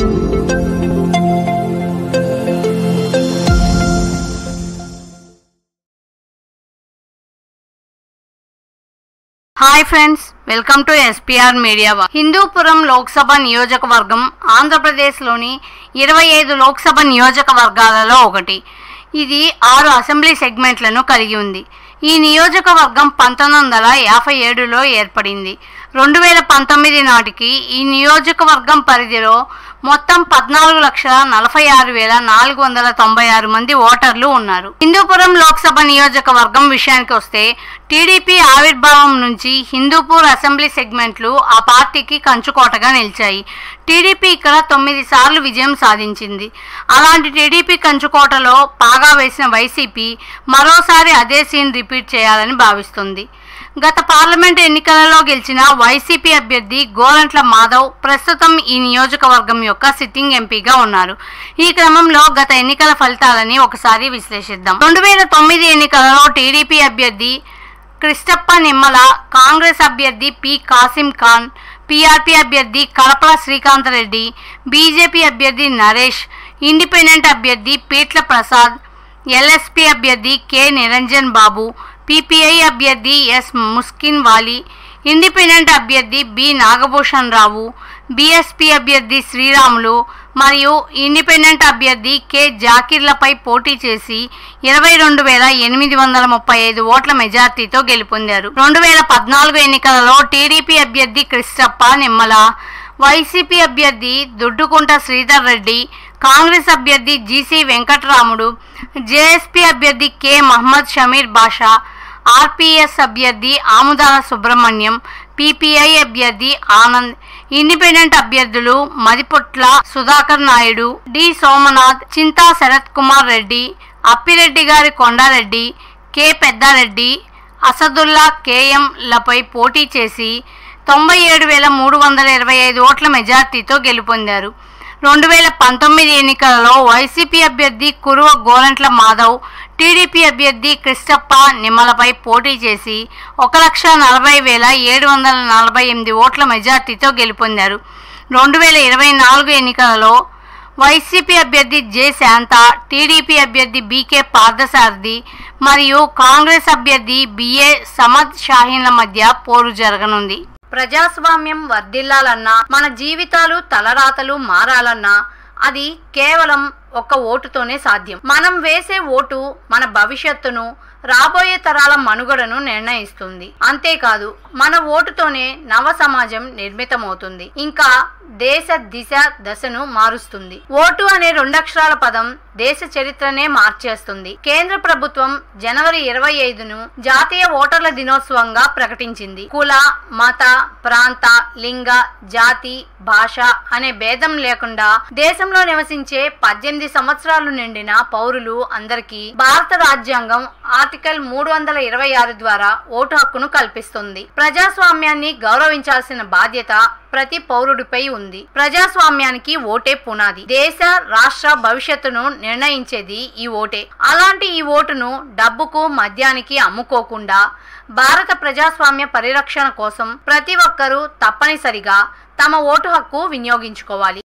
Hi friends, welcome to SPR media. Hindupuram Lok Sabha నియోజకవర్గం ఆంధ్రప్రదేశ్లోని 25 లోక్సభ నియోజకవర్గాలలో ఒకటి. ఇది 6 అసెంబ్లీ సెగ్మెంట్లను కలిగి ఉంది. ఈ నియోజకవర్గం 1957లో ఏర్పడింది. 2019 నాటికి ఈ నియోజకవర్గం పరిధిలో మొత్తం 14,46,496 మంది ఓటర్లు ఉన్నారు. హిందూపురం లోక్సభ నియోజకవర్గం విషయానికి వస్తే టీడీపీ ఆవిర్భావం నుంచి హిందూపూర్ అసెంబ్లీ సెగ్మెంట్లు ఆ పార్టీకి కంచుకోటగా నిలిచాయి. టీడీపీ ఇక్కడ 9 సార్లు విజయం సాధించింది. అలాంటి టీడీపీ కంచుకోటలో పాగా వేసిన వైసీపీ మరోసారి అదే సీన్ రిపీట్ చేయాలని భావిస్తుంది. గత పార్లమెంట్ ఎన్నికలలో గెలిచిన వైసీపీ అభ్యర్థి గోరంట్ల మాధవ్ ప్రస్తుతం ఈ నియోజకవర్గం యొక్క సిట్టింగ్ ఎంపీగా ఉన్నారు. ఈ క్రమంలో గత ఎన్నికల ఫలితాలని ఒకసారి విశ్లేషిద్దాం. 2009 ఎన్నికలలో టీడీపీ అభ్యర్థి కృష్ణప్ప నిమ్మల, కాంగ్రెస్ అభ్యర్థి పి కాసిం ఖాన్, పీఆర్పీ అభ్యర్థి కలపల శ్రీకాంత్ రెడ్డి, బీజేపీ అభ్యర్థి నరేష్, ఇండిపెండెంట్ అభ్యర్థి పీట్ల ప్రసాద్, ఎల్ఎస్పీ అభ్యర్థి కె నిరంజన్ బాబు, పీపీఐ అభ్యర్థి ఎస్ ముస్కిన్ వాలి, ఇండిపెండెంట్ అభ్యర్థి బి నాగభూషణ్ రావు, బీఎస్పీ అభ్యర్థి శ్రీరాములు మరియు ఇండిపెండెంట్ అభ్యర్థి కె జాకీర్లపై పోటీ చేసి 22,835 ఓట్ల మెజార్టీతో గెలుపొందారు. 2014 ఎన్నికలలో టీడీపీ అభ్యర్థి కృష్ణప్ప నిమ్మల, వైసీపీ అభ్యర్థి దుడ్డుకుంట శ్రీధర్ రెడ్డి, కాంగ్రెస్ అభ్యర్థి జీసీ వెంకటరాముడు, జేఎస్పీ అభ్యర్థి కె మహమ్మద్ షమీర్ బాషా, ఆర్పీఎస్ అభ్యర్థి ఆముదాల సుబ్రహ్మణ్యం, పీపీఐ అభ్యర్థి ఆనంద్, ఇండిపెండెంట్ అభ్యర్థులు మదిపుట్ల సుధాకర్ నాయుడు, డి సోమనాథ్, చింతా శరత్ కుమార్ రెడ్డి, అప్పిరెడ్డి గారి కొండారెడ్డి, కె పెద్దారెడ్డి, అసదుల్లా కేఎం లపై పోటీ చేసి 97,325 ఓట్ల మెజార్టీతో గెలుపొందారు. 2019 ఎన్నికలలో వైసీపీ అభ్యర్థి కురువ గోరంట్ల మాధవ్ టీడీపీ అభ్యర్థి కృష్ణప్ప నిమ్మలపై పోటీ చేసి 1,40,748 ఓట్ల మెజార్టీతో గెలుపొందారు. 2024 ఎన్నికలలో వైసీపీ అభ్యర్థి జె శాంత, టీడీపీ అభ్యర్థి బీకే పార్థసారథి మరియు కాంగ్రెస్ అభ్యర్థి బిఏ సమద్ షాహీన్ల మధ్య పోరు జరగనుంది. ప్రజాస్వామ్యం వర్ధిల్లాలన్నా, మన జీవితాలు తలరాతలు మారాలన్నా అది కేవలం ఒక్క ఓటుతోనే సాధ్యం. మనం వేసే ఓటు మన భవిష్యత్తును, రాబోయే తరాల మనుగడను నిర్ణయిస్తుంది. అంతేకాదు, మన ఓటుతోనే నవ సమాజం నిర్మితమవుతుంది, ఇంకా దేశ దిశ దశను మారుస్తుంది. ఓటు అనే 2 అక్షరాల పదం దేశ చరిత్రనే మార్చేస్తుంది. కేంద్ర ప్రభుత్వం జనవరి 25ను జాతీయ ఓటర్ల దినోత్సవంగా ప్రకటించింది. కుల, మత, ప్రాంత, లింగ, జాతి, భాష అనే భేదం లేకుండా దేశంలో నివసించే 18 సంవత్సరాలు నిండిన పౌరులు అందరికీ భారత రాజ్యాంగం ఆర్టికల్ 326 ద్వారా ఓటు హక్కును కల్పిస్తుంది. ప్రజాస్వామ్యాన్ని గౌరవించాల్సిన బాధ్యత ప్రతి పౌరుడిపై ఉంది. ప్రజాస్వామ్యానికి ఓటే పునాది. దేశ, రాష్ట్ర భవిష్యత్తును నిర్ణయించేది ఈ ఓటే. అలాంటి ఈ ఓటును డబ్బుకు, మద్యానికి అమ్ముకోకుండా భారత ప్రజాస్వామ్య పరిరక్షణ కోసం ప్రతి ఒక్కరూ తప్పనిసరిగా తమ ఓటు హక్కు వినియోగించుకోవాలి.